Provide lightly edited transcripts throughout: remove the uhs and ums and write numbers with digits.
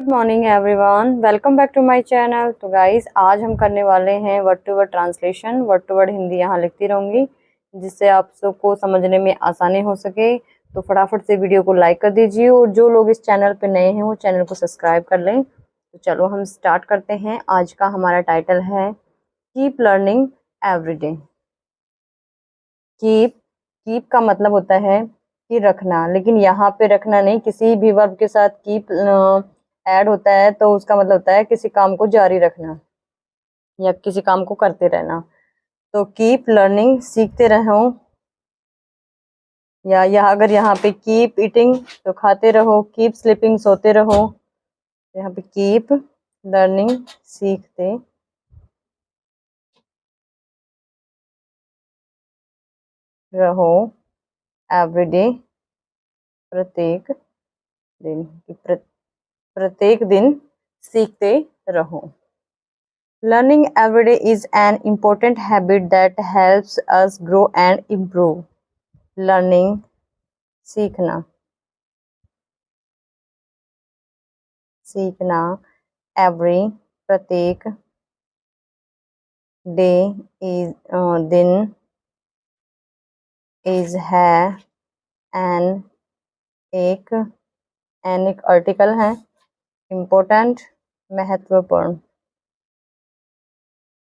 Good morning everyone, welcome back to my channel. तो guys आज हम करने वाले हैं word to word translation. Word to word Hindi यहाँ लिखती रहूँगी जिससे आप सबको समझने में आसानी हो सके। तो फटाफट से वीडियो को लाइक कर दीजिए और जो लोग इस चैनल पे नए हैं वो चैनल को सब्सक्राइब कर लें। तो चलो हम स्टार्ट करते हैं। आज का हमारा टाइटल है कीप लर्निंग एवरीडे। कीप का मतलब होता है कि रखना, लेकिन यहाँ पे रखना नहीं, किसी भी वर्ब के साथ कीप ऐड होता है तो उसका मतलब होता है किसी काम को जारी रखना या किसी काम को करते रहना। तो कीप लर्निंग, सीखते रहो, या अगर यहाँ पे कीप ईटिंग तो खाते रहो, कीप स्लीपिंग सोते रहो। यहाँ पे कीप लर्निंग, सीखते रहो, एवरीडे प्रत्येक दिन, प्रत्येक दिन सीखते रहो। Learning every day is an important habit that helps us grow and improve. Learning, सीखना, सीखना, every, प्रत्येक, day is दिन, is है, an, एक आर्टिकल है, important, महत्वपूर्ण,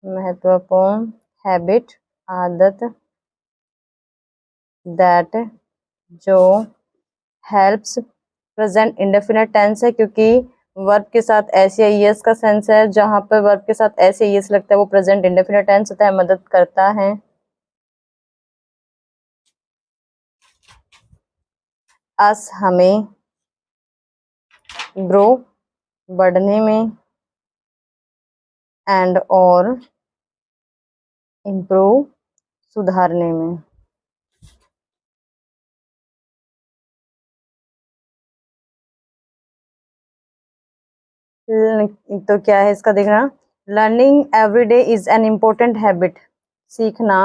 महत्वपूर्ण, हैबिट, आदत, that, जो, हेल्प्स प्रेजेंट इंडेफिनिट टेंस है क्योंकि वर्ब के साथ एस या ईएस का सेंस है। जहां पर वर्ब के साथ एस या ईएस लगता है वो प्रेजेंट इंडेफिनिट टेंस होता है, मदद करता है। अस, हमें, ग्रो, बढ़ने में, एंड और, इम्प्रूव, सुधारने में। तो क्या है इसका देखना, learning every day is an important habit. सीखना,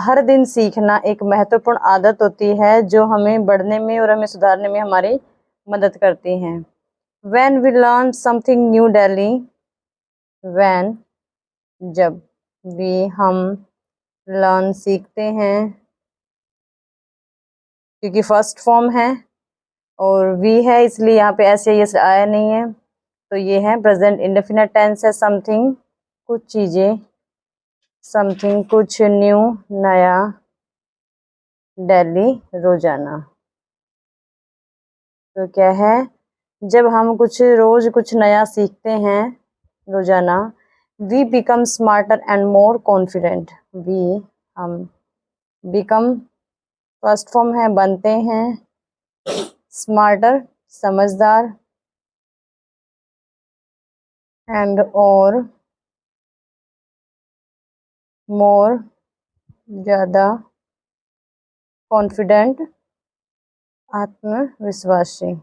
हर दिन सीखना एक महत्वपूर्ण आदत होती है जो हमें बढ़ने में और हमें सुधारने में हमारी मदद करती हैं। When we learn something new daily, when, जब, we, हम, learn, सीखते हैं क्योंकि फर्स्ट फॉर्म है और वी है इसलिए यहाँ पे ऐसे ये आया नहीं है। तो ये है प्रेजेंट इंडेफिनिट टेंस है। समथिंग, कुछ चीज़ें, समथिंग, कुछ, न्यू, नया, डेली, रोजाना। तो क्या है, जब हम कुछ रोज कुछ नया सीखते हैं रोजाना, we become smarter and more confident. We, हम, बिकम फर्स्ट फॉर्म है, बनते हैं, स्मार्टर, समझदार, एंड और, मोर, ज़्यादा, कॉन्फिडेंट, आत्मविश्वासी।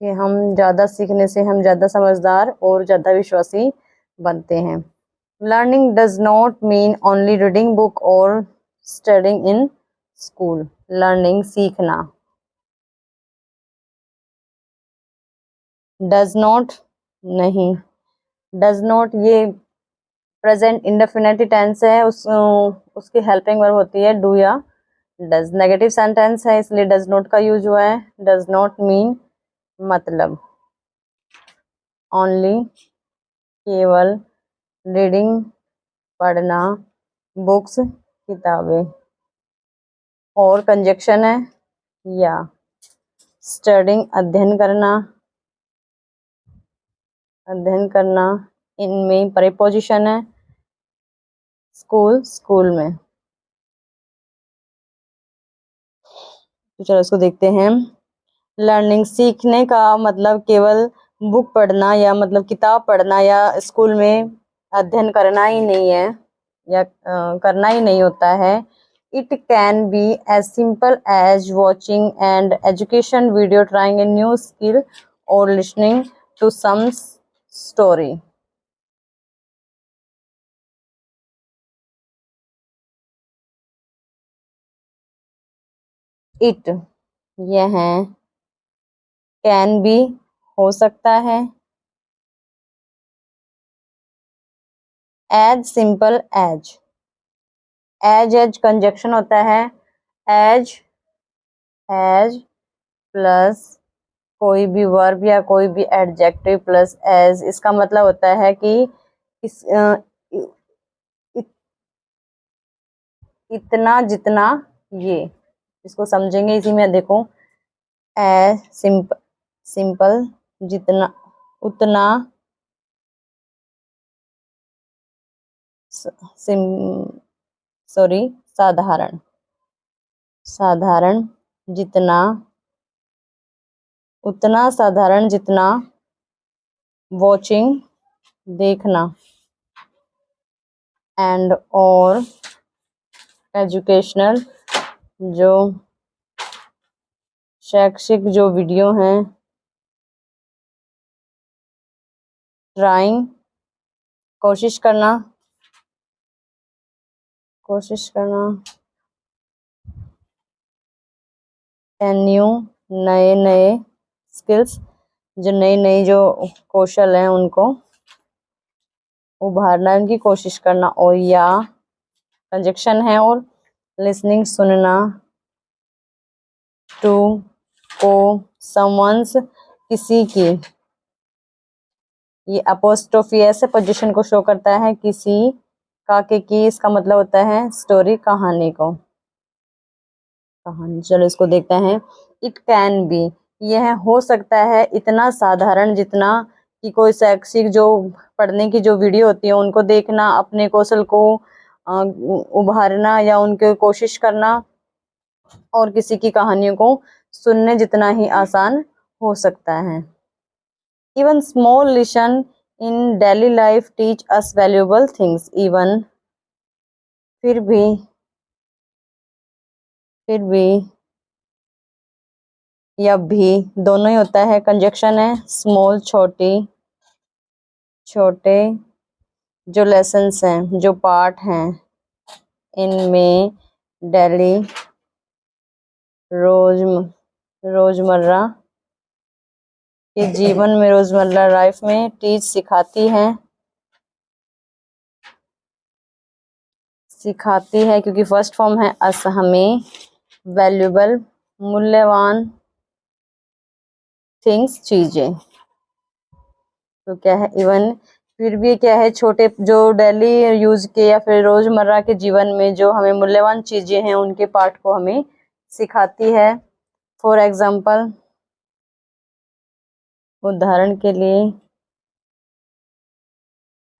कि हम ज़्यादा सीखने से हम ज़्यादा समझदार और ज़्यादा विश्वासी बनते हैं। Learning does not mean only reading book और स्टडिंग इन स्कूल। लर्निंग, सीखना, डज नॉट, नहीं, डज नॉट ये प्रेजेंट इंडेफिनिट टेंस है, उसकी हेल्पिंग वर्ब होती है डू या डज। नेगेटिव सेंटेंस है इसलिए डज नॉट का यूज हुआ है। डज नॉट मीन मतलब, ओनली, केवल, रीडिंग, पढ़ना, बुक्स, किताबें, और कंजक्शन है या, स्टडिंग, अध्ययन करना, अध्ययन करना, इनमें प्रीपोजिशन है, स्कूल, स्कूल में। तो चलो इसको देखते हैं। लर्निंग, सीखने का मतलब केवल बुक पढ़ना या मतलब किताब पढ़ना या स्कूल में अध्ययन करना ही नहीं है या करना ही नहीं होता है। It can be as simple as watching and education video, trying a new skill और listening to some story. It, यह है, कैन भी हो सकता है। As simple as, as conjunction होता है। एज, एज प्लस कोई भी वर्ब या कोई भी एडजेक्टिव प्लस एज, इसका मतलब होता है कि इस इ- इ- इतना जितना ये, इसको समझेंगे इसी में। देखो, एज सिंपल, सिंपल जितना, उतना, सिम सॉरी साधारण, साधारण जितना, उतना साधारण जितना, वॉचिंग देखना, एंड और एजुकेशनल जो शैक्षिक जो वीडियो हैं, ट्राइंग कोशिश करना, कोशिश करना, एंड न्यू नए नए स्किल्स जो नई नई जो कौशल हैं उनको उभारना, उनकी कोशिश करना, और या कंजक्शन है, और लिसनिंग सुनना, टू को समवंस किसी की, ये अपोस्ट्रोफी ऐसे पोजीशन को शो करता है, किसी का के की, इसका मतलब होता है स्टोरी, कहानी को, कहानी। चलो इसको देखते हैं। इट कैन बी, यह हो सकता है, इतना साधारण जितना कि कोई शैक्षिक जो पढ़ने की जो वीडियो होती है उनको देखना, अपने कौशल को उभारना या उनके कोशिश करना, और किसी की कहानियों को सुनने जितना ही आसान हो सकता है। Even small listen in daily life teach us valuable things, even फिर भी या भी दोनों ही होता है, कंजक्शन है। स्मॉल छोटी, छोटे जो लेसन्स हैं, जो पार्ट हैं, इनमें डेली रोज रोजमर्रा के जीवन में, रोजमर्रा लाइफ में, टीच सिखाती है, सिखाती है क्योंकि फर्स्ट फॉर्म है अस हमें, वैल्यूएबल मूल्यवान, थिंग्स चीजें, तो क्या है इवन, फिर भी क्या है, छोटे जो डेली यूज के या फिर रोजमर्रा के जीवन में जो हमें मूल्यवान चीजें हैं उनके पार्ट को हमें सिखाती है। फॉर एग्जाम्पल, उदाहरण के लिए,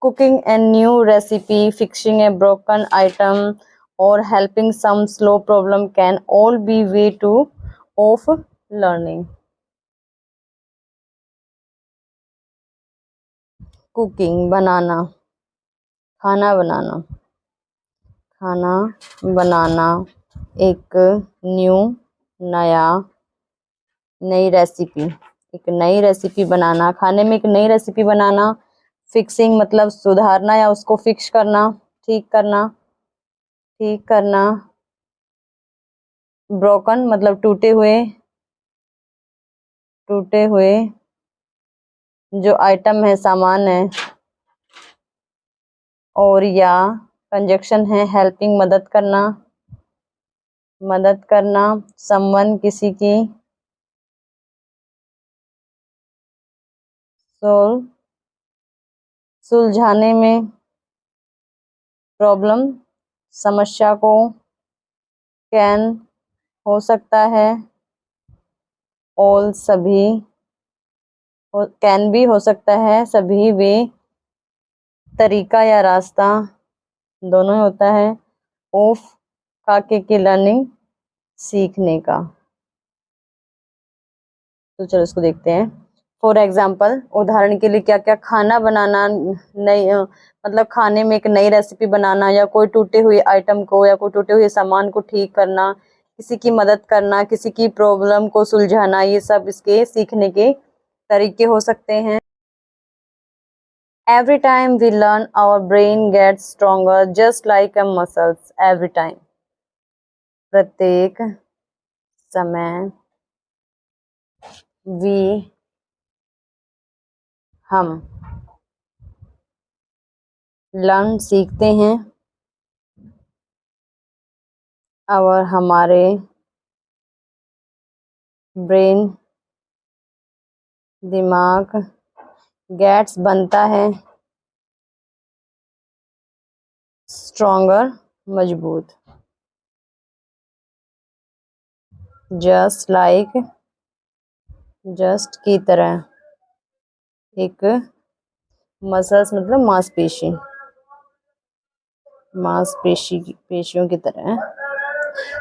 cooking a new recipe, fixing a broken item, और helping some slow problem can all be way to of learning. Cooking बनाना, खाना बनाना, खाना बनाना, एक न्यू नया, नई रेसिपी, एक नई रेसिपी बनाना, खाने में एक नई रेसिपी बनाना। फिक्सिंग मतलब सुधारना या उसको फिक्स करना, ठीक करना, ठीक करना। ब्रोकन मतलब टूटे हुए, टूटे हुए जो आइटम है, सामान है, और या कंजक्शन है हेल्पिंग मदद करना, मदद करना, समवन किसी की, सोल्व सुलझाने में, प्रॉब्लम समस्या को, कैन हो सकता है, ऑल सभी, कैन भी हो सकता है, सभी वे, तरीका या रास्ता दोनों ही होता है, ऑफ काके की लर्निंग सीखने का। तो चलो इसको देखते हैं। फॉर एग्जाम्पल, उदाहरण के लिए, क्या क्या, खाना बनाना, नई मतलब खाने में एक नई रेसिपी बनाना, या कोई टूटे हुए आइटम को या कोई टूटे हुए सामान को ठीक करना, किसी की मदद करना, किसी की प्रॉब्लम को सुलझाना, ये सब इसके सीखने के तरीके हो सकते हैं। Every time we learn, our brain gets stronger, just like a muscles. Every time, प्रत्येक समय, वी हम लर्न सीखते हैं, और हमारे ब्रेन दिमाग गेट्स बनता है स्ट्रॉन्गर मजबूत। जस्ट लाइक जस्ट की तरह, एक मसल्स मतलब पेशियों की तरह।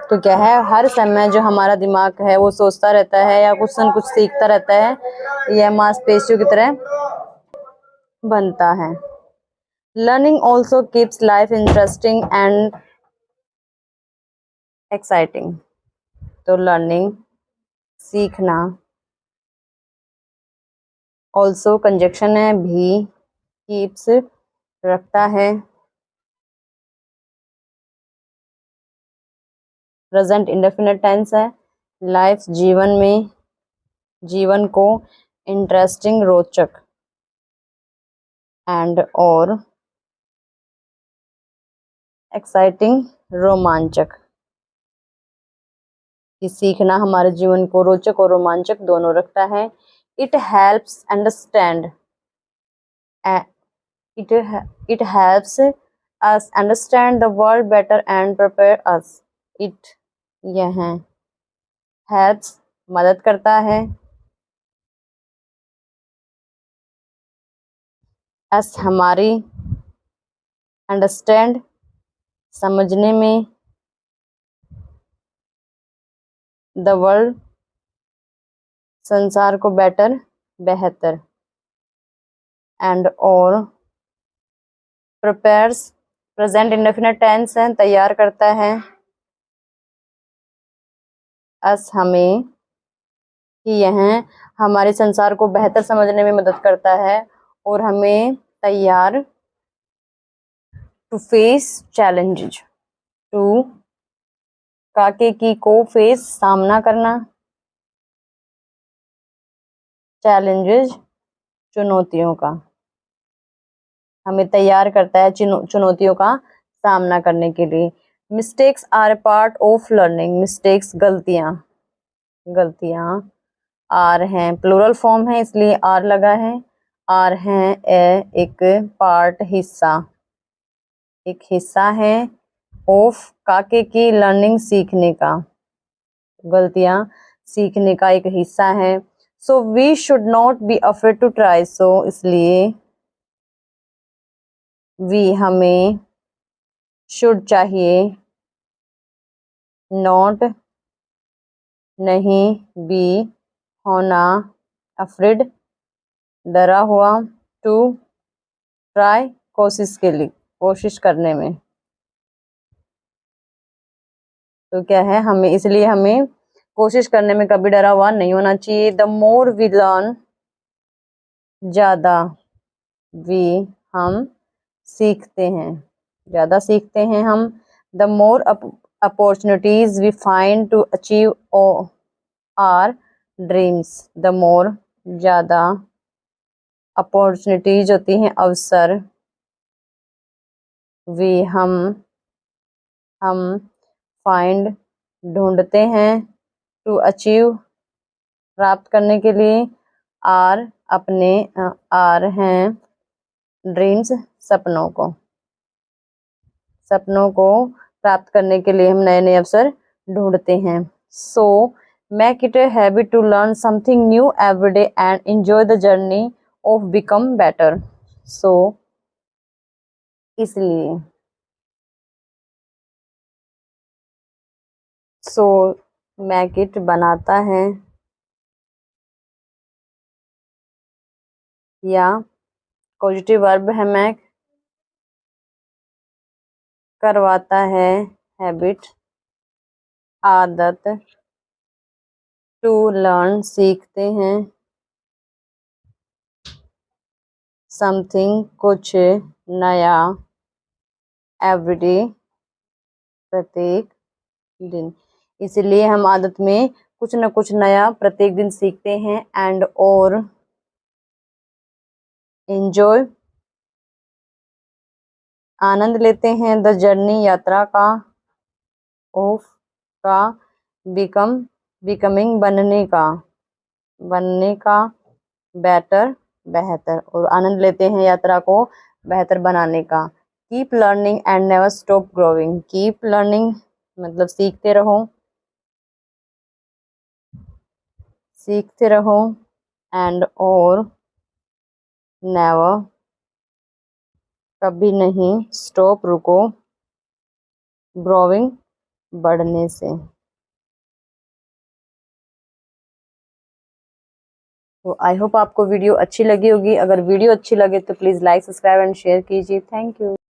तो क्या है, हर समय जो हमारा दिमाग है वो सोचता रहता है या कुछ न कुछ सीखता रहता है, यह मांसपेशियों की तरह बनता है। Learning also keeps life interesting and exciting. तो लर्निंग सीखना, ऑल्सो कंजक्शन है, भी, कीप्स रखता है, प्रेजेंट इंडेफिनिट टेंस है, लाइफ जीवन को इंटरेस्टिंग रोचक एंड और एक्साइटिंग रोमांचक। कि सीखना हमारे जीवन को रोचक और रोमांचक दोनों रखता है। It helps understand it helps us understand the world better and prepare us। it यह helps मदद करता है, us हमारी, understand समझने में, the world संसार को, better बेहतर, and और prepares प्रेजेंट इंडेफिनिट टेंस है, तैयार करता है, us हमें, कि यह हमारे संसार को बेहतर समझने में मदद करता है और हमें तैयार टू फेस चैलेंजेस, टू काके की को फेस सामना करना, चैलेंजेस चुनौतियों का, हमें तैयार करता है चुनौतियों का सामना करने के लिए। Mistakes are a part of learning. Mistakes गलतियां आर हैं, प्लूरल फॉर्म है इसलिए आर लगा है। आर हैं एक पार्ट एक हिस्सा है, ऑफ काके की लर्निंग सीखने का, गलतियां सीखने का एक हिस्सा है। So we should not be afraid to try. So इसलिए वी हमें, शुड चाहिए, नॉट नहीं, बी होना, अफ्रेड डरा हुआ, टू ट्राई कोशिश करने में। तो क्या है, हमें इसलिए हमें कोशिश करने में कभी डरा हुआ नहीं होना चाहिए। द मोर वी लर्न, ज्यादा, वी हम सीखते हैं, ज्यादा सीखते हैं हम। The more opportunities we find to achieve our dreams. The more ज्यादा, अपॉर्चुनिटीज होती हैं अवसर, वी हम फाइंड ढूंढते हैं, टू अचीव प्राप्त करने के लिए, आर अपने, आर हैं ड्रीम्स सपनों को प्राप्त करने के लिए हम नए नए अवसर ढूंढते हैं। So make it a habit to learn something new every day and enjoy the journey of become better. So इसलिए, सो मेक इट बनाता है, या पॉजिटिव वर्ब है मेक, करवाता है, हैबिट आदत, टू लर्न सीखते हैं, समथिंग कुछ, नया, एवरीडे प्रत्येक दिन। इसलिए हम आदत में कुछ न कुछ नया प्रत्येक दिन सीखते हैं। एंड और एंजॉय, आनंद लेते हैं। द जर्नी, यात्रा का। ऑफ का, बिकमिंग, बनने का। बेटर, बेहतर, और आनंद लेते हैं यात्रा को बेहतर बनाने का। Keep learning and never stop growing. Keep learning मतलब सीखते रहो, सीखते रहो। एंड और नेवर, कभी नहीं। स्टॉप, रुको। ग्रोइंग, बढ़ने से। तो आई होप आपको वीडियो अच्छी लगी होगी। अगर वीडियो अच्छी लगे तो please like, subscribe and share कीजिए। Thank you.